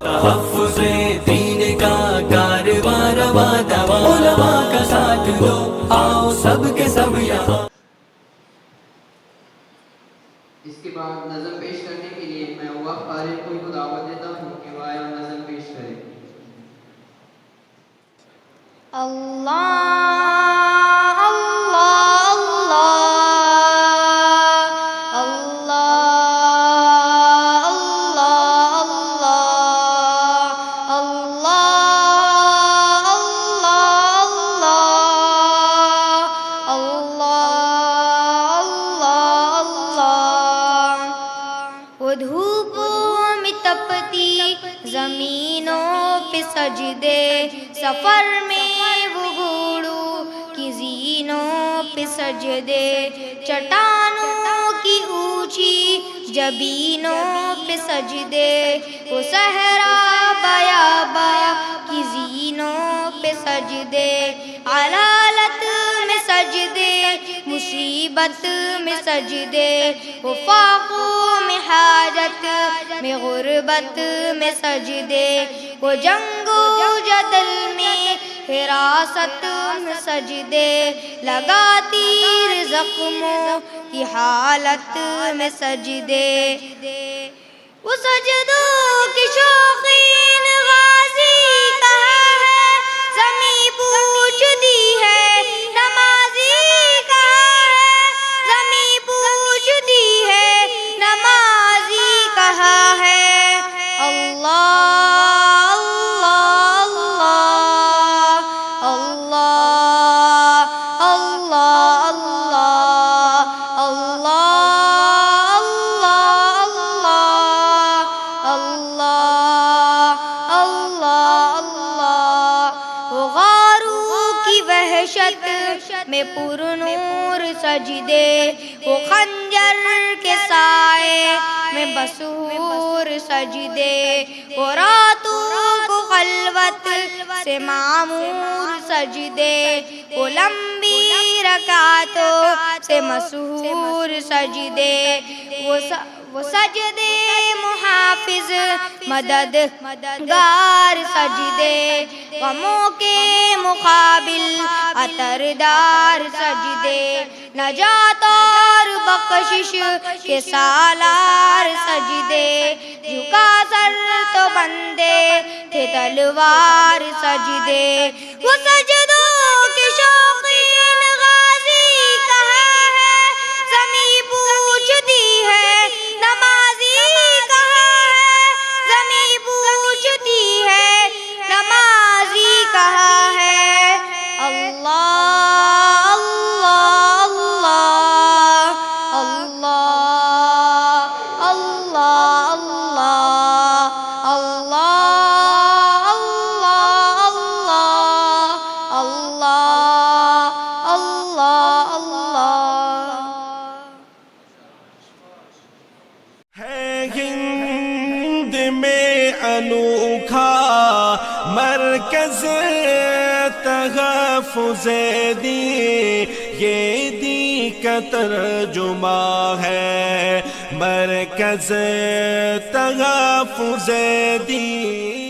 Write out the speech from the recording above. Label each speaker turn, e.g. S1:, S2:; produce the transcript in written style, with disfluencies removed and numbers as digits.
S1: تحفظ دین کا کارواں رواں دواں، علماء کا ساتھ دو، آؤ سب کے سب یہاں۔
S2: اس کے بعد نظم پیش کرنے کے لیے میں وقت قاری کو دعوت دیتا ہوں کہ وہ آیا نظم پیش کرے۔
S3: اللہ اللہ اللہ اللہ اللہ اللہ اللہ اللہ اللہ۔ وہ دھوپ میں تپتی زمینوں پہ سجدے، سفر میں وہ گھوڑوں کی زینوں پہ سجدے، چٹانوں کی اونچی جبینوں پہ سجدے، وہ صحرا بیابا کی زینوں پہ سجدے، علالت میں سجدے، مصیبت میں سجدے، وہ فاقوں میں حاجت میں غربت میں سجدے، وہ جنگ و جدل میں حراست میں سجدے، لگا تیر زخموں کی حالت میں سجدے، وہ سجدوں کی شوقین غازی کہاں ہے، زمیں پوچھتی ہے نمازی کہاں ہے، زمیں پوچھتی ہے نمازی کہاں ہے۔ اللہ میں پر نور سجدے، وہ خنجر کے سائے میں مسحور سجدے، وہ راتوں کو خلوت سے معمور سجدے، وہ لمبی رکعتوں سے مسحور سجدے، وہ سجدے محافظ مددگار سجدے، غموں کے مقابل عطردار سجدے، نجات اور بخشش کے سالار سجدے، جھکا سر تو بندے تھے تلوار سجدے، وہ سجدوں کے شوقین غازی کہاں ہے، زمیں پوچھتی ہے نمازی کہاں ہے، زمیں پوچھتی ہے نمازی کہاں ہے۔ اللہ
S4: انوکھا مرکز تحفظ دین، یہ دین کا ترجمہ ہے، مرکز تحفظ دین۔